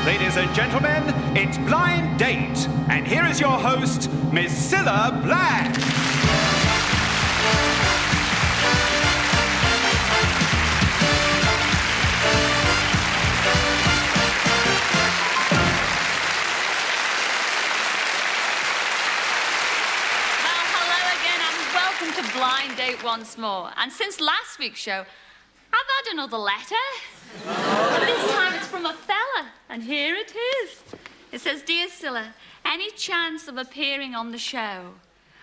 Ladies and gentlemen, it's Blind Date. And here is your host, Miss Cilla Black. To Blind Date once more. And since last week's show, I've had another letter. But this time it's from a fella, and here it is. It says, Dear Cilla, any chance of appearing on the show?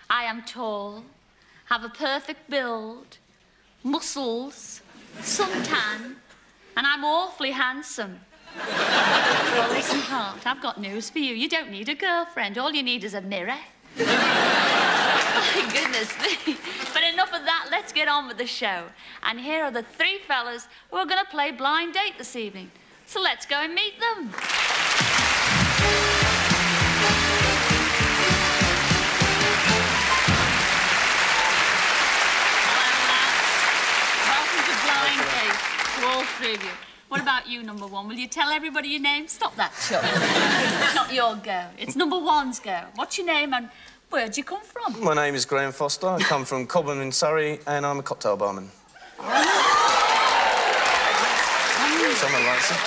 I am tall, have a perfect build, muscles, suntan, and I'm awfully handsome. Well, listen, heart, I've got news for you. You don't need a girlfriend. All you need is a mirror. My goodness me. But enough of that, let's get on with the show. And here are the three fellas who are going to play Blind Date this evening. So let's go and meet them. Hello, lads. Welcome to Blind Date, to all three of you. What about you, number one? Will you tell everybody your name? Stop that, Chuck. It's not your go. It's number one's go. What's your name and where'd you come from? My name is Graham Foster. I come from Cobham in Surrey, and I'm a cocktail barman. Someone likes it.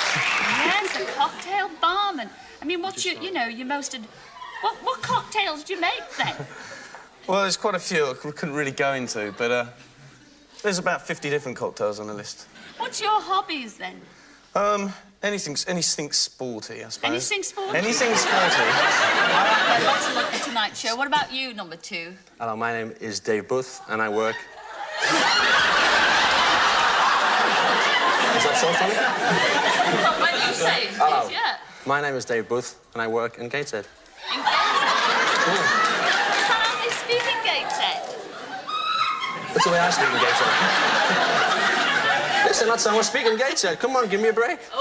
Yes, a cocktail barman. I mean, what's your, your most... What cocktails do you make, then? Well, there's quite a few I couldn't really go into, but there's about 50 different cocktails on the list. What's your hobbies, then? Anything sporty, I suppose. Anything sporty? Anything sporty. All right, well, lots of luck for tonight's show. What about you, number two? Hello, my name is Dave Booth, and I work... Is that so funny? Well, when you say it, Hello. please, yeah. My name is Dave Booth, and I work in Gateshead. In Gateshead? Is that how they speak in Gateshead? That's the way I speak in Gateshead. Listen, that's how I speak in Gateshead. Come on, give me a break. Oh.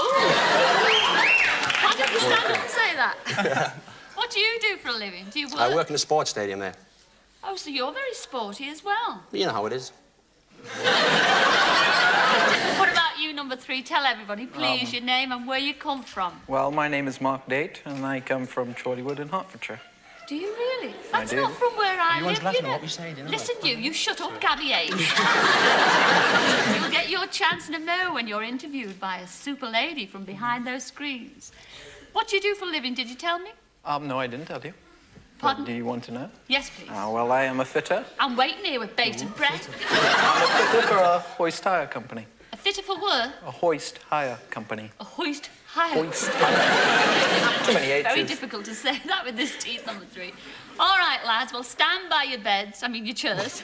Why don't you stand up and say that? Yeah. What do you do for a living? Do you work? I work in a sports stadium there. Oh, so you're very sporty as well. You know how it is. What about you, number three? Tell everybody, please, your name and where you come from. Well, my name is Mark Date, and I come from Chorleywood in Hertfordshire. Do you really? That's do. not from where I live, Everyone's laughing at what we say, you know. Listen, you shut up, Gabby H. You'll get your chance in a mo when you're interviewed by a super lady from behind those screens. What do you do for a living, did you tell me? No, I didn't tell you. Pardon? Do you want to know? Yes, please. Well, I am a fitter. I'm waiting here with bated breath. I'm a fitter for a hoist hire company. A fitter for work? A hoist hire company. A hoist hire? Hoist hire. Too many H's. Very difficult to say that with this teeth, number three. All right, lads, well, stand by your beds, your chairs,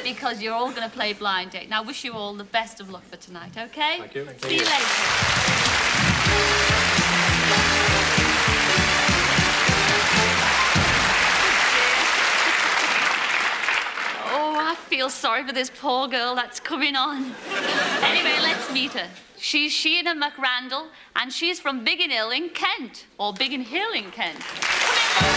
because you're all going to play Blind Date. Now, I wish you all the best of luck for tonight, OK? Thank you. See you later. Oh, I feel sorry for this poor girl that's coming on. Anyway, let's meet her. She's Sheena McRandall, and she's from Biggin Hill in Kent, or Biggin Hill in Kent. Come in.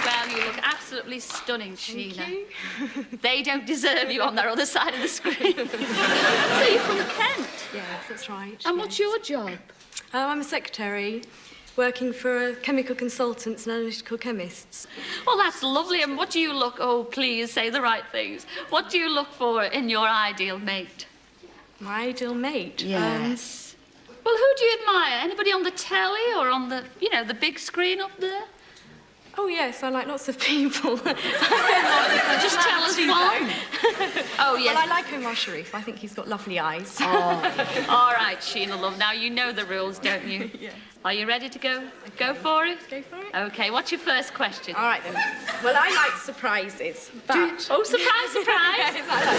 Well, you look absolutely stunning, Sheena. Thank you. They don't deserve you on their other side of the screen. So you're from Kent? Yes, that's right. And what's your job? I'm a secretary working for chemical consultants and analytical chemists. Well, that's lovely. And what do you look... Oh, please, say the right things. What do you look for in your ideal mate? My ideal mate? Yes. Well, who do you admire? Anybody on the telly or on the, the big screen up there? Oh, yes, I like lots of people. Just tell us one. Oh, yes. Well, I like Omar Sharif. I think he's got lovely eyes. Oh. All right, Sheena, love. Now, you know the rules, don't you? Yes. Are you ready to go? Go for it? Go for it. OK, what's your first question? All right, then. Well, I like surprises, but... Oh, surprise, surprise. Yes, I like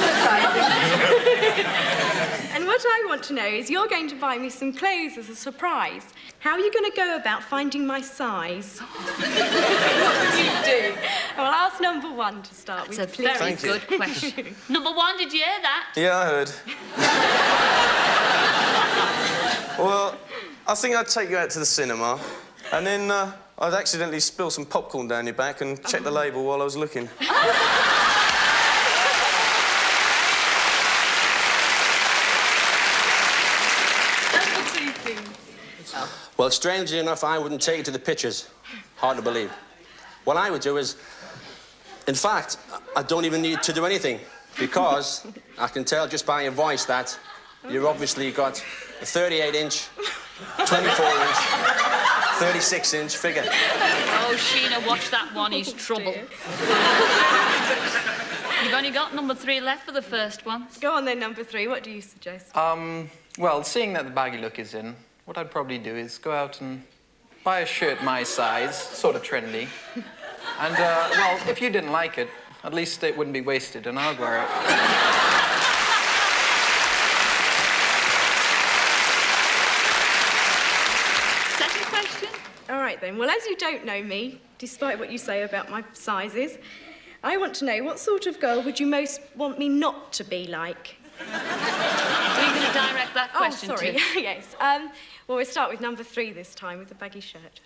surprises. And what I want to know is you're going to buy me some clothes as a surprise. How are you going to go about finding my size? What would you do? Well, I'll ask number one to start with, That's a please. very good question. Number one, did you hear that? Yeah, I heard. Well, I think I'd take you out to the cinema, and then I'd accidentally spill some popcorn down your back and check the label while I was looking. Well, strangely enough, I wouldn't take you to the pictures. Hard to believe. What I would do is, in fact, I don't even need to do anything because I can tell just by your voice that you've obviously got a 38-inch, 24-inch, 36-inch figure. Oh, Sheena, watch that one. He's trouble. Dear. You've only got number 3 left for the first one. Go on then, number 3. What do you suggest? Well, seeing that the baggy look is in, what I'd probably do is go out and buy a shirt my size, sort of trendy. And, well, if you didn't like it, at least it wouldn't be wasted and I'd wear it. Second question. All right then. Well, as you don't know me, despite what you say about my sizes, I want to know what sort of girl would you most want me not to be like? Are you going to direct that question Oh, sorry. to? Yes. Well, we'll start with number 3 this time, with the baggy shirt.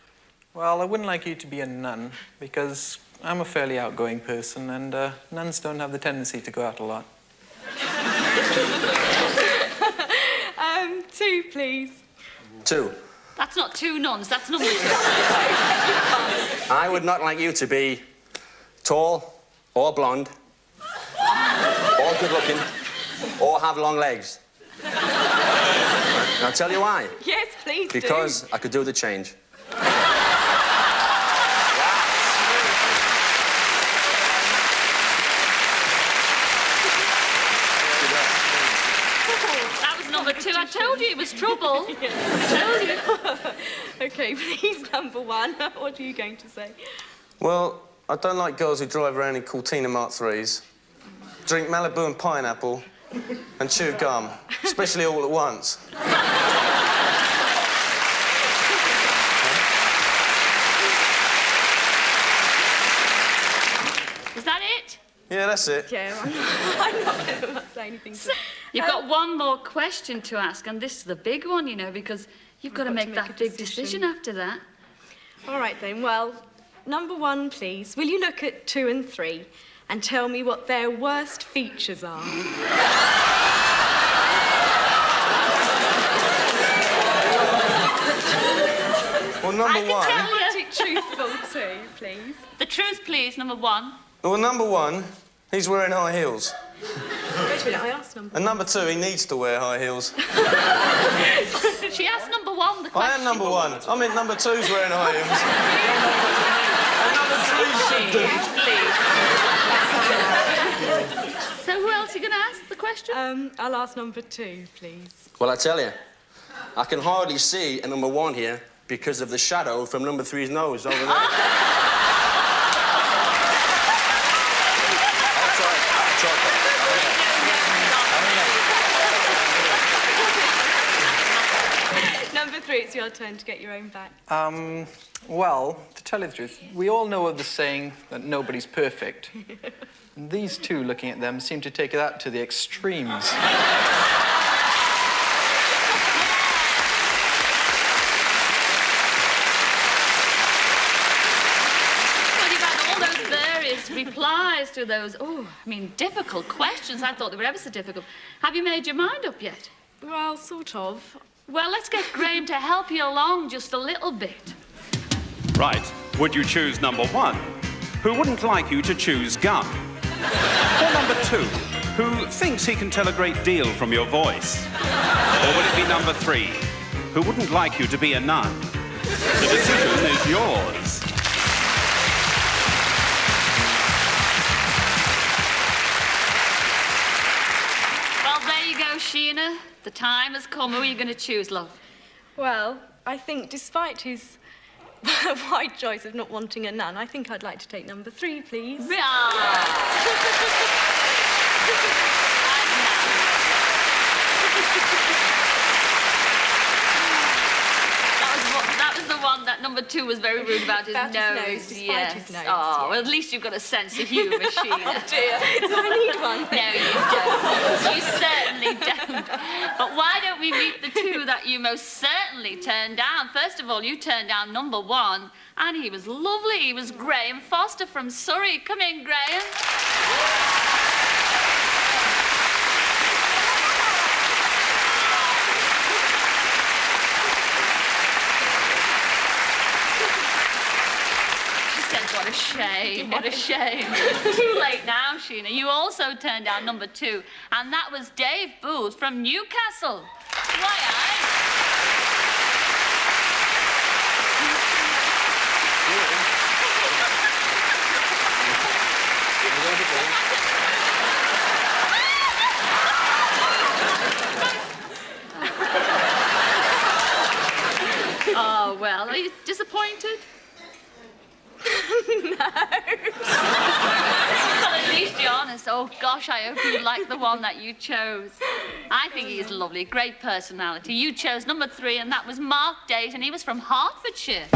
Well, I wouldn't like you to be a nun because I'm a fairly outgoing person and nuns don't have the tendency to go out a lot. 2, please. 2. That's not 2 nuns, that's number 2. I would not like you to be tall or blonde or good-looking or have long legs. And I'll tell you why. Yes, please do. Because I could do the change. That was number 2. I told you it was trouble. I told you. OK, please, number 1. What are you going to say? Well, I don't like girls who drive around in Cortina Mark 3s, drink Malibu and pineapple, and chew gum, especially all at once. Is that it? Yeah, that's it. Yeah, I'm not going to say anything to... You've got one more question to ask, and this is the big one, you know, because you've got to make that big decision after that. All right, then. Well, number 1, please. Will you look at 2 and 3 and tell me what their worst features are? Well, number 1... I want it truthful too, please. The truth, please, number 1. Well, number 1, he's wearing high heels. Wait a minute, I asked number And number 2, he needs to wear high heels. She asked number 1 the question. I am number 1. I mean, number 2's wearing high heels. And number 3 should do. So who else are you going to ask the question? I'll ask number 2, please. Well, I tell you, I can hardly see a number 1 here because of the shadow from number 3's nose over there. Number 3, it's your turn to get your own back. Well, to tell you the truth, we all know of the saying that nobody's perfect. And these two, looking at them, seem to take that to the extremes. Well, you've had all those various replies to those, difficult questions. I thought they were ever so difficult. Have you made your mind up yet? Well, sort of. Well, let's get Graham to help you along just a little bit. Right. Would you choose number 1? Who wouldn't like you to choose gum? Or number 2? Who thinks he can tell a great deal from your voice? Or would it be number 3? Who wouldn't like you to be a nun? The decision is yours. Well, there you go, Sheena. The time has come. Who are you going to choose, love? Well, I think despite his wide choice of not wanting a nun, I think I'd like to take number 3, please. That was the one that number 2 was very rude about his About his nose. nose, despite Yes. his nose, Oh, yes. well, at least you've got a sense of humour, Sheena. Oh, dear. Do I need one? No, you don't. You certainly don't. But why don't we meet the 2 that you most certainly turned down? First of all, you turned down number 1, and he was lovely. He was Graham Foster from Surrey. Come in, Graham. What a shame, what a shame. Too late now, Sheena. You also turned down number 2, and that was Dave Booth from Newcastle. Why, Oh, well, are you disappointed? No. Well, at least you're honest. Oh, gosh, I hope you like the one that you chose. I think he's lovely, great personality. You chose number 3, and that was Mark Date, and he was from Hertfordshire.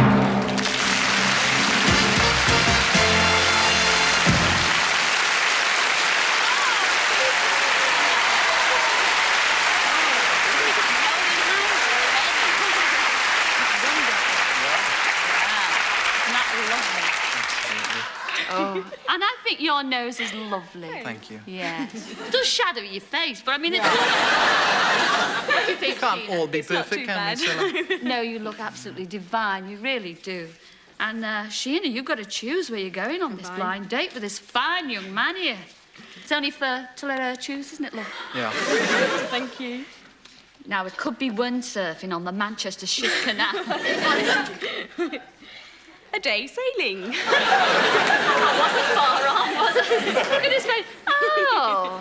Oh, and I think your nose is lovely. Thank you. Yes. It does shadow your face, but I mean, what do you think, Can't Sheena? all be It's not perfect, too can bad. we, Cilla? No, you look absolutely divine. You really do. And, Sheena, you've got to choose where you're going on this Fine. blind date with this fine young man here. It's only fair to let her choose, isn't it, love? Yeah. Thank you. Now, it could be windsurfing on the Manchester Ship Canal. A day sailing. I wasn't far off, was I? Look at his face. Oh.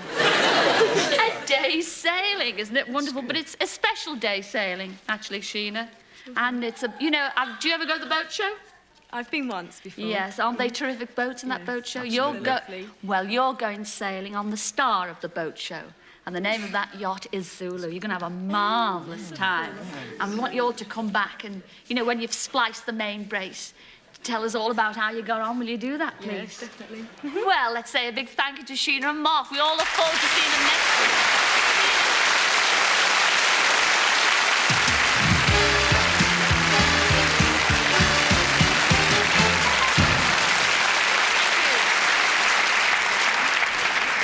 A day sailing, isn't it wonderful? But it's a special day sailing, actually, Sheena. And it's a, you know, do you ever go to the boat show? I've been once before. Yes, aren't they terrific boats in that Yes, boat show? absolutely. You're going sailing on the star of the boat show. And the name of that yacht is Zulu. You're going to have a marvellous time. And we want you all to come back and, you know, when you've spliced the main brace, tell us all about how you got on. Will you do that, please? Yes, definitely. Well, let's say a big thank you to Sheena and Mark. We all look forward to seeing them next week.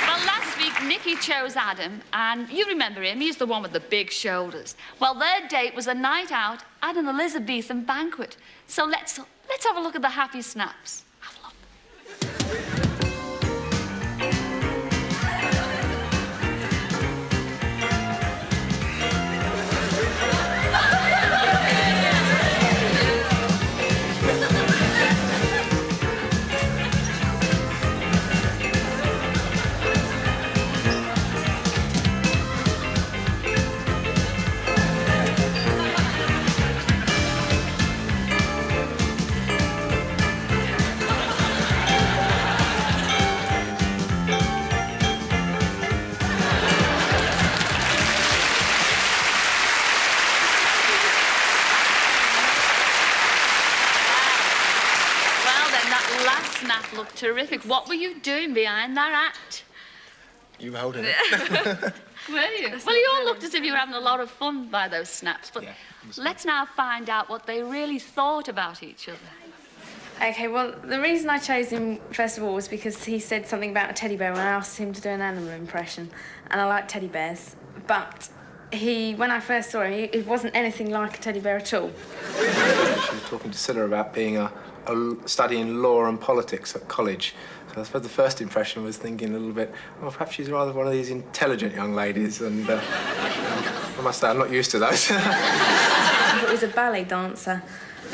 Well, last week, Nikki chose Adam, and you remember him. He's the one with the big shoulders. Well, their date was a night out at an Elizabethan banquet. So let's have a look at the happy snaps. Have a look. Well, then, that last snap looked terrific. What were you doing behind that act? You were holding it. Were you? Well, you all looked as if you were having a lot of fun by those snaps. But Yeah, it was let's now find out what they really thought about each other. Okay, well, the reason I chose him, first of all, was because he said something about a teddy bear when I asked him to do an animal impression. And I like teddy bears. But when I first saw him, he wasn't anything like a teddy bear at all. She was talking to Scylla about being studying law and politics at college. So I suppose the first impression was thinking a little bit, well, perhaps she's rather one of these intelligent young ladies. And I must say, I'm not used to those. I thought he was a ballet dancer.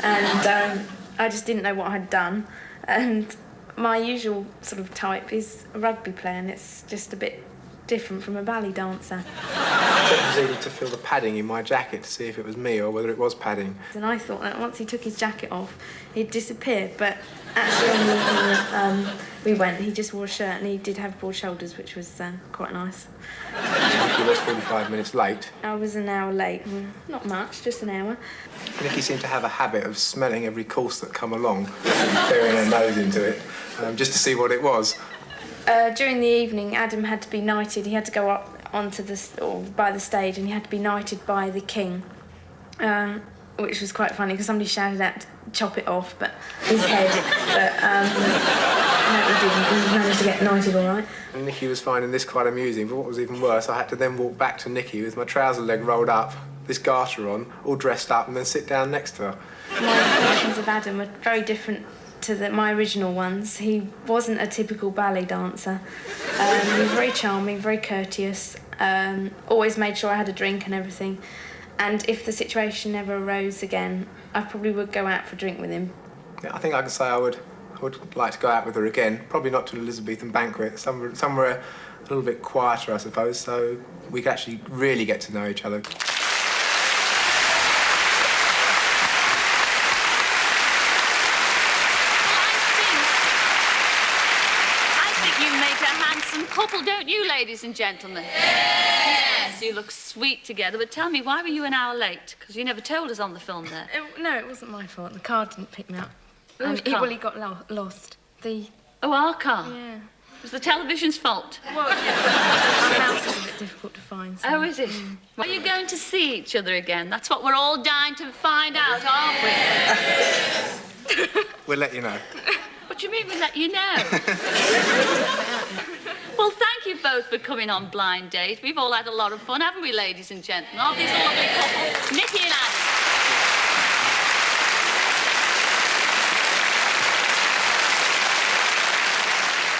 And I just didn't know what I'd done. And my usual sort of type is a rugby player, and it's just a bit different from a ballet dancer. I proceeded to feel the padding in my jacket to see if it was me or whether it was padding. And I thought that once he took his jacket off, he'd disappear. But actually, on the evening that we went, he just wore a shirt, and he did have broad shoulders, which was quite nice. Nikki was 45 minutes late. I was an hour late. Not much, just an hour. Nikki seemed to have a habit of smelling every course that come along and burying her nose into it, just to see what it was. During the evening, Adam had to be knighted. He had to go up onto by the stage, and he had to be knighted by the king, which was quite funny because somebody shouted out, "Chop it off," but his head. But no, he didn't. He managed to get knighted all right. And Nikki was finding this quite amusing, but what was even worse, I had to then walk back to Nikki with my trouser leg rolled up, this garter on, all dressed up, and then sit down next to her. My impressions of Adam were very different to my original ones, he wasn't a typical ballet dancer. He was very charming, very courteous, always made sure I had a drink and everything. And if the situation ever arose again, I probably would go out for a drink with him. Yeah, I think I can say I would like to go out with her again. Probably not to an Elizabethan banquet, somewhere a little bit quieter, I suppose, so we could actually really get to know each other. Couple, don't you, ladies and gentlemen? Yes, you look sweet together, but tell me, why were you an hour late? Because you never told us on the film there. No, it wasn't my fault. The car didn't pick me up. Whose car? Well, he got lost. Oh, our car? Yeah. It was the television's fault? Well, yeah. Our house is a bit difficult to find. So. Oh, is it? Are you going to see each other again? That's what we're all dying to find out, aren't we? We'll let you know. What do you mean we'll let you know? Well, thank you both for coming on Blind Date. We've all had a lot of fun, haven't we, ladies and gentlemen? Aren't these a lovely couple? Nicky and Adam.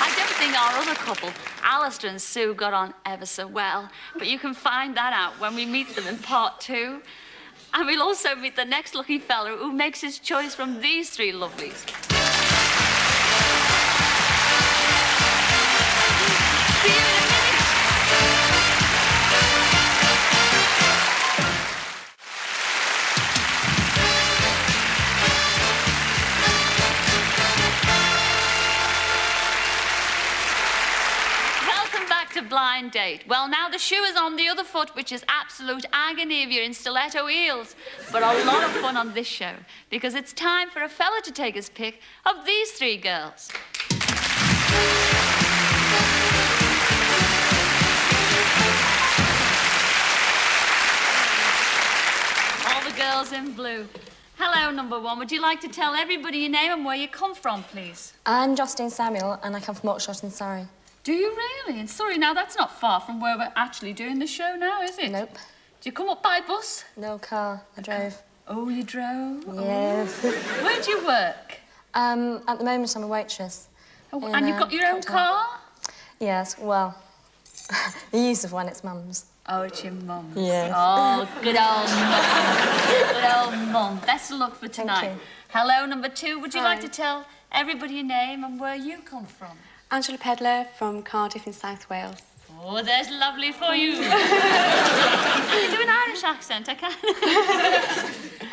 I don't think our other couple, Alistair and Sue, got on ever so well, but you can find that out when we meet them in part 2. And we'll also meet the next lucky fella who makes his choice from these 3 lovelies. See you in a minute. Welcome back to Blind Date. Well, now the shoe is on the other foot, which is absolute agony if you're in stiletto heels. But a lot of fun on this show, because it's time for a fella to take his pick of these 3 girls. All the girls in blue. Hello, number 1. Would you like to tell everybody your name and where you come from, please? I'm Justine Samuel, and I come from Oxshott in Surrey. Do you really? In Surrey? Now, that's not far from where we're actually doing the show now, is it? Nope. Do you come up by bus? No car. I drove. Oh, you drove? Yes. Oh. Where do you work? At the moment, I'm a waitress. Oh, in and you've got your own hotel. car? Yes, well, the use of one, it's mum's. Oh, it's your mum. Yes. Oh, good old mum. Good old mum. Best of luck for tonight. Thank you. Hello, number 2. Would you Hi. like to tell everybody your name and where you come from? Angela Pedler from Cardiff in South Wales. Oh, there's lovely for you. I can do an Irish accent, I can.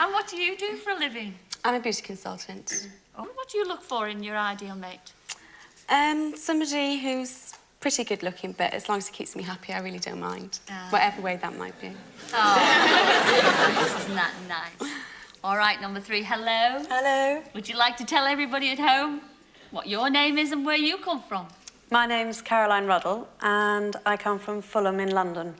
And what do you do for a living? I'm a beauty consultant. Oh, what do you look for in your ideal mate? Somebody who's pretty good looking, but as long as it keeps me happy, I really don't mind. Ah. Whatever way that might be. Oh, isn't that nice? All right, number 3, hello. Hello, Would you like to tell everybody at home what your name is and where you come from? my name's Caroline Ruddle and I come from Fulham in London.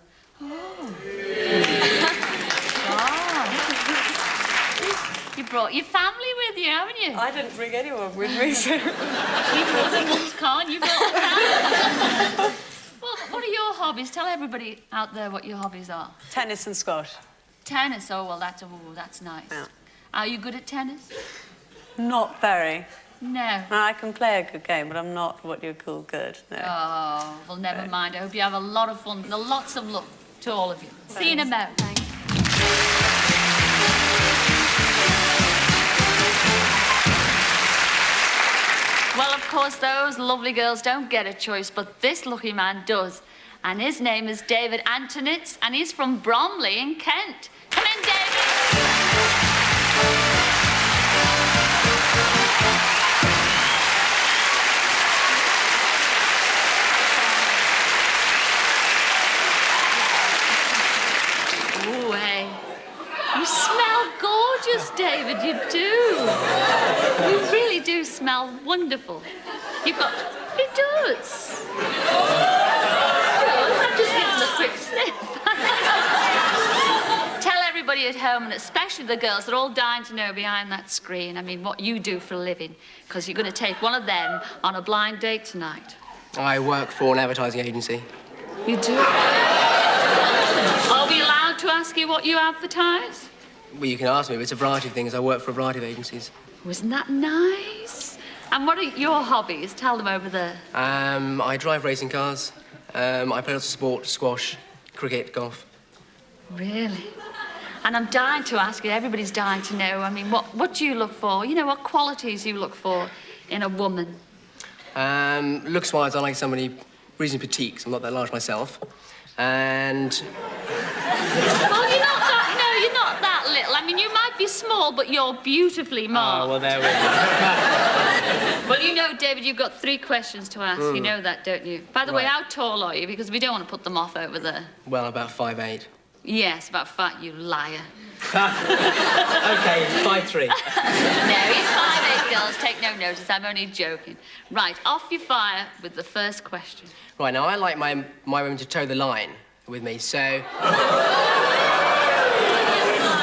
You brought your family with you, haven't you? I didn't bring anyone with me, so... You brought a mum's car and you brought a family. Well, what are your hobbies? Tell everybody out there what your hobbies are. Tennis and squash. Tennis, oh, well, that's nice. Yeah. Are you good at tennis? Not very. No. I can play a good game, but I'm not what you call good, no. Oh, well, never mind. I hope you have a lot of fun. Lots of luck to all of you. See you in a moment. Thanks. Well, of course, those lovely girls don't get a choice, but this lucky man does. And his name is David Antonitz, and he's from Bromley in Kent. Come in, David. Ooh, hey. You smell gorgeous, David, you do. You really do smell wonderful. You've got... It does. I'm just giving a quick sniff. Tell everybody at home, and especially the girls, they're all dying to know behind that screen, I mean, what you do for a living, because you're going to take one of them on a blind date tonight. I work for an advertising agency. You do? Are we allowed to ask you what you advertise? Well, you can ask me, but it's a variety of things. I work for a variety of agencies. Wasn't that nice? And what are your hobbies? Tell them over there. I drive racing cars. I play lots of sport, squash, cricket, golf. Really? And I'm dying to ask you, everybody's dying to know, I mean, what do you look for? You know, what qualities you look for in a woman? Looks-wise, I like somebody reasonably petite, 'cause I'm not that large myself. And... Well, you're not that little. I mean, you might be small, but you're beautifully marked. Oh, well, there we go. Well, you know, David, you've got 3 questions to ask. You know that, don't you? By the way, how tall are you? Because we don't want to put them off over there. Well, about 5'8". Yes, about 5, you liar. OK, 5'3". No, he's 5'8", girls. Take no notice. I'm only joking. Right, off you fire with the first question. Right, now, I like my women to toe the line with me, so...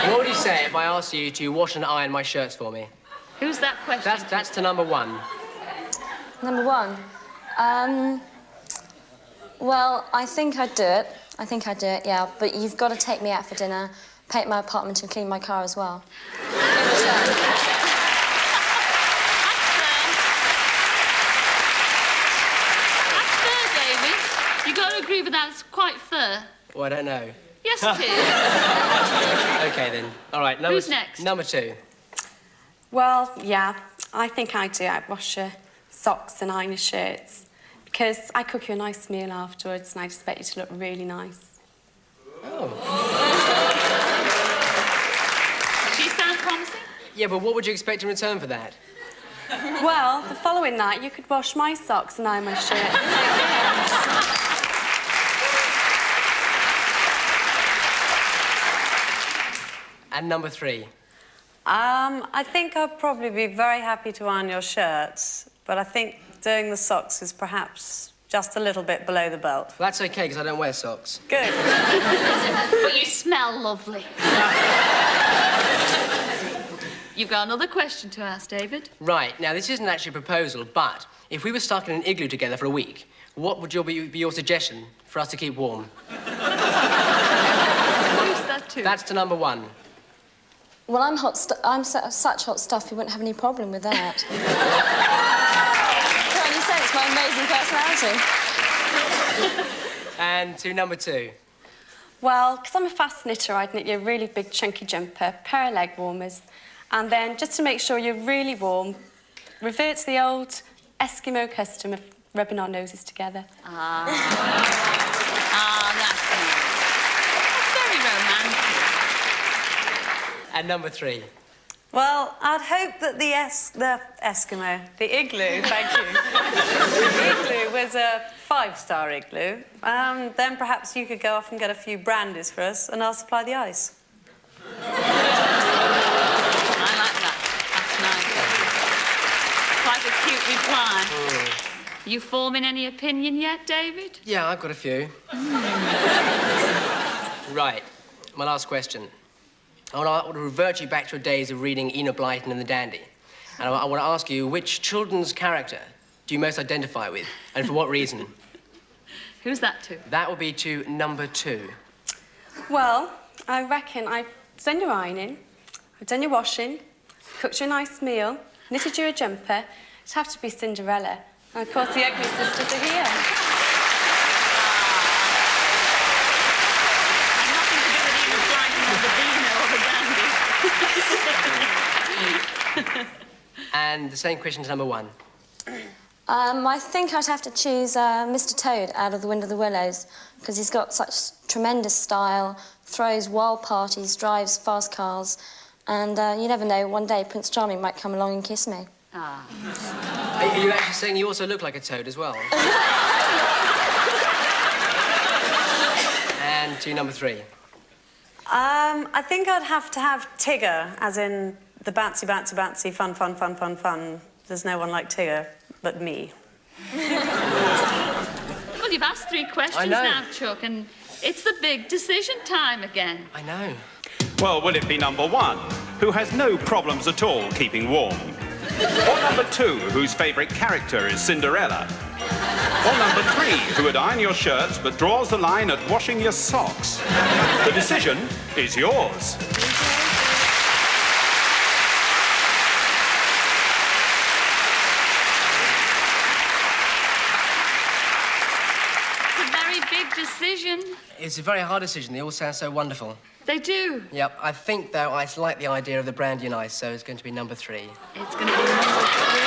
What would you say if I asked you to wash and iron my shirts for me? Who's that question? That's to number 1. Number 1. Well, I think I'd do it. Yeah. But you've got to take me out for dinner, paint my apartment and clean my car as well. That's fair, David. You've got to agree with that. It's quite fair. Well, I don't know. Yes, it is. OK, then. All right, Who's next? Number 2. Well, yeah, I think I do. I'd wash your socks and iron your shirts because I cook you a nice meal afterwards and I expect you to look really nice. Oh. She sounds promising. Yeah, but what would you expect in return for that? Well, the following night you could wash my socks and iron my shirt. And number 3. I think I'd probably be very happy to iron your shirts, but I think doing the socks is perhaps just a little bit below the belt. Well, that's OK, because I don't wear socks. Good. But you smell lovely. You've got another question to ask, David. Right. Now, this isn't actually a proposal, but if we were stuck in an igloo together for a week, what would be your suggestion for us to keep warm? Who's that to? That's to number 1. Well, I'm such hot stuff, you wouldn't have any problem with that. Can you sense my amazing personality? And to number 2. Well, because I'm a fast knitter, I'd knit you a really big chunky jumper, pair of leg warmers, and then just to make sure you're really warm, revert to the old Eskimo custom of rubbing our noses together. That's very romantic. And number 3. Well, I'd hope that the igloo, thank you. The igloo was a 5-star igloo. Then perhaps you could go off and get a few brandies for us, and I'll supply the ice. I like that. That's nice. Quite a cute reply. You forming any opinion yet, David? Yeah, I've got a few. Right. My last question. I want to revert you back to your days of reading Enid Blyton and the Dandy. And I want to ask you, which children's character do you most identify with, and for what reason? Who's that to? That will be to number 2. Well, I reckon I've done your ironing, I've done your washing, cooked you a nice meal, knitted you a jumper. It'd have to be Cinderella. And of course, the ugly sisters are here. And the same question to number 1. I think I'd have to choose Mr. Toad out of The Wind of the Willows, because he's got such tremendous style, throws wild parties, drives fast cars, and you never know, one day Prince Charming might come along and kiss me. Are you actually saying you also look like a toad as well? And to number 3. I think I'd have to have Tigger, as in the bouncy, bouncy, bouncy, fun, fun, fun, fun, fun. There's no one like Tigger but me. Well, you've asked 3 questions now, Chuck, and it's the big decision time again. I know. Well, will it be number 1, who has no problems at all keeping warm? Or number 2, whose favourite character is Cinderella? Or number 3, who would iron your shirts but draws the line at washing your socks? The decision is yours. very big decision. It's a very hard decision. They all sound so wonderful. They do. Yep. I think, though, I like the idea of the brandy and ice, so it's going to be number 3. It's going to be number 3.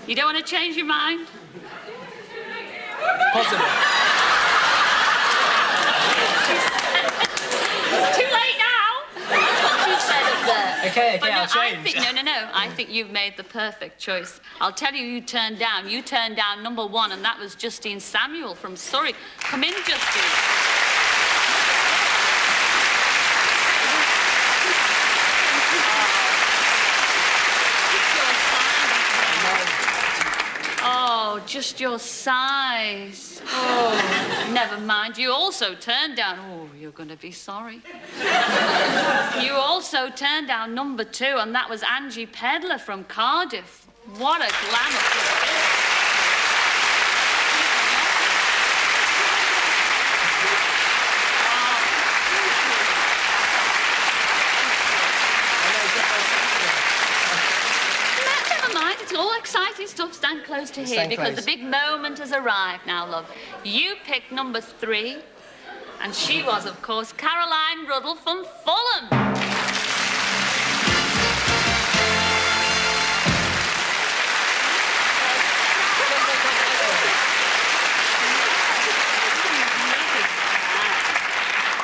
You don't want to change your mind? Possibly. Too late now. That's what you said up there. Okay, But no, I'll change. No. I think you've made the perfect choice. I'll tell you, you turned down number 1, and that was Justine Samuel from Surrey. Come in, Justine. Oh, just your size. Oh, never mind. You also turned down... Oh, you're going to be sorry. You also turned down number 2, and that was Angie Pedler from Cardiff. What a glamour. Never mind, it's all exciting stuff. Stand close to here Stand because close. the big moment has arrived now, love. You picked number 3, and she was, of course, Caroline Ruddle from Fulham.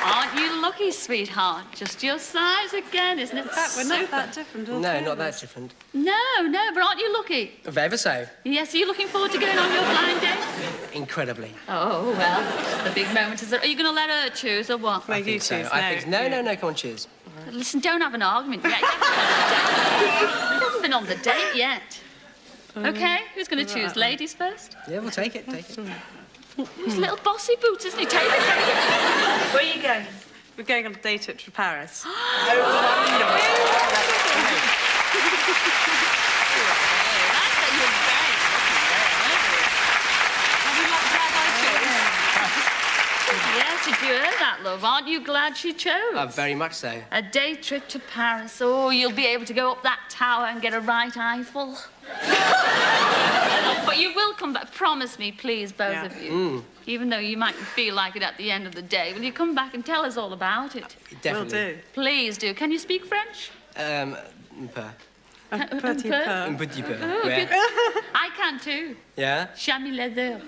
Aren't you lucky, sweetheart? Just your size again, isn't it? We're not that different, are No, we? not that different. No, but aren't you lucky? Ever so. Yes, are you looking forward to going on your blind date? Incredibly. Oh, well, the big moment is... Are you going to let her choose or what? Well, you So, choose. I think... No, come on, choose. Listen, don't have an argument yet. You haven't been on the date yet. OK, who's going to choose? Ladies first? Yeah, we'll take it. He's a little bossy boots, isn't he? Take it. Where are you going? We're going on a day trip to Paris. Yes, did you hear that, love? Aren't you glad she chose? Very much so. A day trip to Paris. Oh, you'll be able to go up that tower and get a right eyeful. But you will come back. Promise me, please, both of you. Even though you mightn't feel like it at the end of the day, will you come back and tell us all about it? Definitely. Will do. Please do. Can you speak French? Un peu. Un petit peu. Un petit peu. Oh, Yeah. good. I can too. Yeah? Jamais les deux.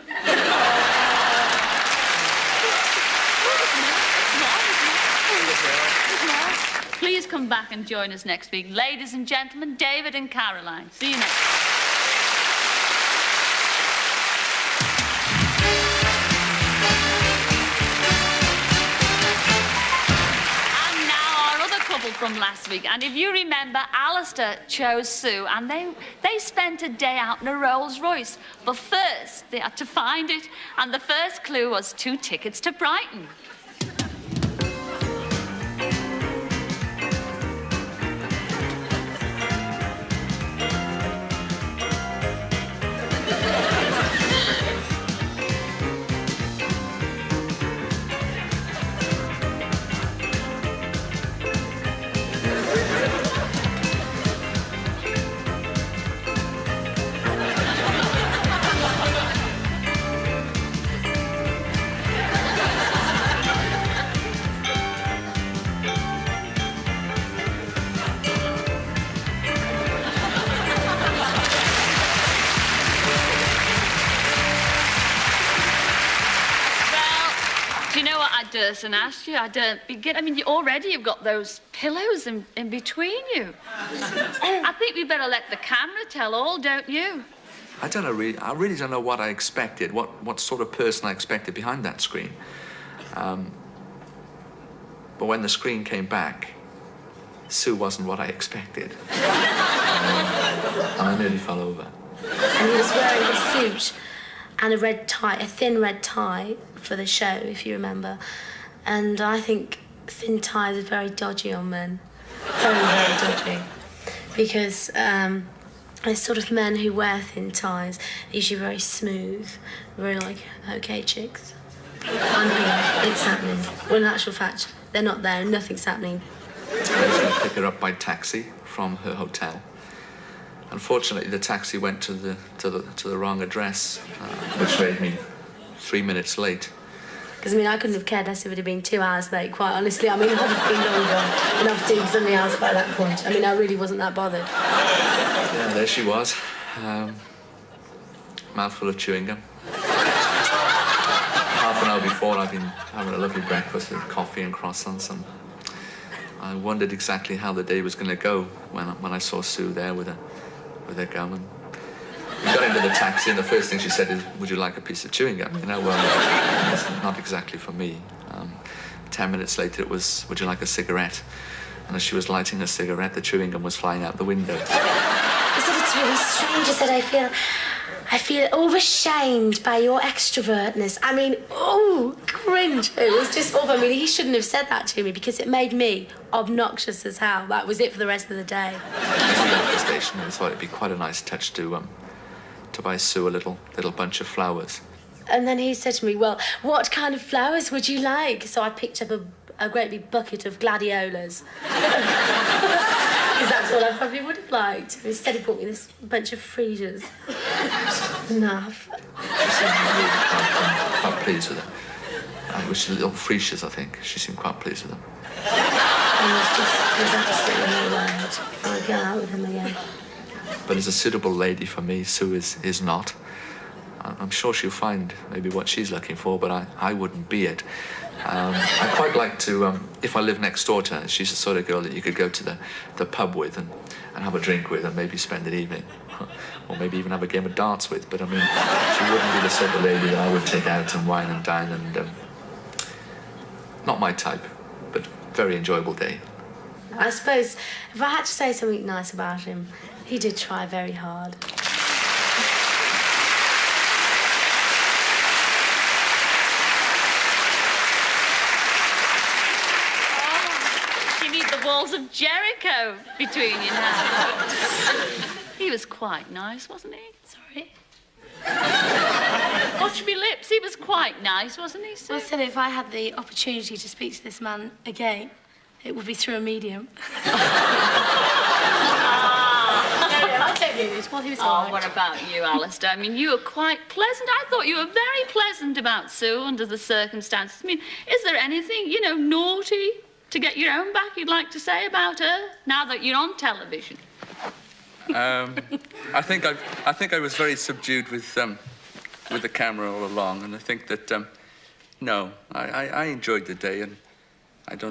Please come back and join us next week. Ladies and gentlemen, David and Caroline. See you next week. And now our other couple from last week. And if you remember, Alistair chose Sue, and they spent a day out in a Rolls Royce. But first, they had to find it. And the first clue was 2 tickets to Brighton. Do you know what I durstn't ask you? I don't begin. I mean, you've got those pillows in between you. I think we better let the camera tell all, don't you? I don't know, really. I really don't know what I expected, what sort of person I expected behind that screen. But when the screen came back, Sue wasn't what I expected. And I nearly fell over. And he was wearing a suit and a red tie, a thin red tie for the show, if you remember. And I think thin ties are very dodgy on men. Very, very dodgy. Because there's sort of men who wear thin ties, usually very smooth, very like, okay, chicks. I'm here, it's happening. Well, in actual fact, they're not there, nothing's happening. I was going to pick her up by taxi from her hotel. Unfortunately, the taxi went to the wrong address, which made me 3 minutes late. Because, I mean, I couldn't have cared less if it had been 2 hours late, quite honestly. I mean, it would have been longer enough doing something else by that point. I mean, I really wasn't that bothered. Yeah, there she was. Mouthful of chewing gum. Half an hour before, I'd been having a lovely breakfast with coffee and croissants, and I wondered exactly how the day was going to go when I saw Sue there with her gum. And we got into the taxi, and the first thing she said is, "Would you like a piece of chewing gum?" You know, well, it's not exactly for me. 10 minutes later, it was, "Would you like a cigarette?" And as she was lighting a cigarette, the chewing gum was flying out the window. I said, "It's really strange." I said, I feel overshamed by your extrovertness. I mean, oh, cringe. It was just awful. I mean, he shouldn't have said that to me because it made me obnoxious as hell. That was it for the rest of the day. As we left the station, I thought it'd be quite a nice touch to buy Sue a little bunch of flowers. And then he said to me, "Well, what kind of flowers would you like?" So I picked up a great big bucket of gladiolas. Because that's what I probably would have liked. Instead, he brought me this bunch of freesias. Enough. She seemed really quite pleased with them. It was little freesias, I think. She seemed quite pleased with them. And there's absolutely no word. I'll go out with him again. But as a suitable lady for me, Sue is not. I'm sure she'll find maybe what she's looking for, but I wouldn't be it. I'd quite like to, if I lived next door to her, she's the sort of girl that you could go to the pub with and have a drink with and maybe spend an evening. Or maybe even have a game of darts with. But I mean, she wouldn't be the sort of lady that I would take out and wine and dine and... not my type, but very enjoyable day. I suppose if I had to say something nice about him, he did try very hard. You need the walls of Jericho between you now. He was quite nice, wasn't he? Sorry? Watch me lips. He was quite nice, wasn't he, Sue? Well, I said if I had the opportunity to speak to this man again, it would be through a medium. I don't do this. Well, he was all right. What about you, Alistair? I mean, you were quite pleasant. I thought you were very pleasant about Sue under the circumstances. I mean, is there anything, you know, naughty to get your own back you'd like to say about her now that you're on television? I think I was very subdued with the camera all along, and I think that no, I enjoyed the day, and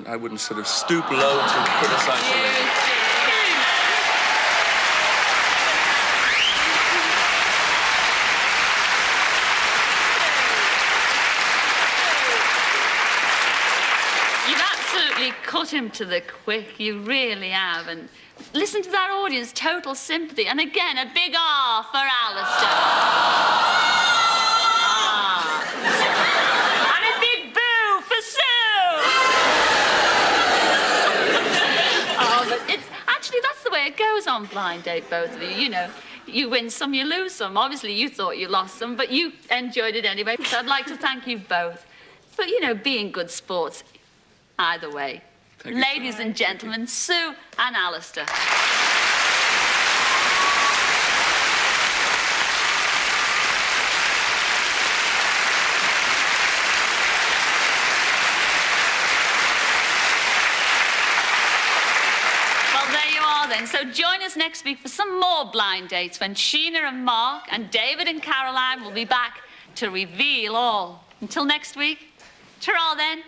I wouldn't sort of stoop low to criticize the lady. You've absolutely cut him to the quick. You really have, and listen to that audience, total sympathy. And again, a big R for Alistair. And a big boo for Sue. But it's actually, that's the way it goes on Blind Date, both of you. You know, you win some, you lose some. Obviously, you thought you lost some, but you enjoyed it anyway. So I'd like to thank you both for, you know, being good sports either way. Ladies and gentlemen, Sue and Alistair. Well, there you are then. So join us next week for some more blind dates when Sheena and Mark and David and Caroline will be back to reveal all. Until next week, ta-ra then.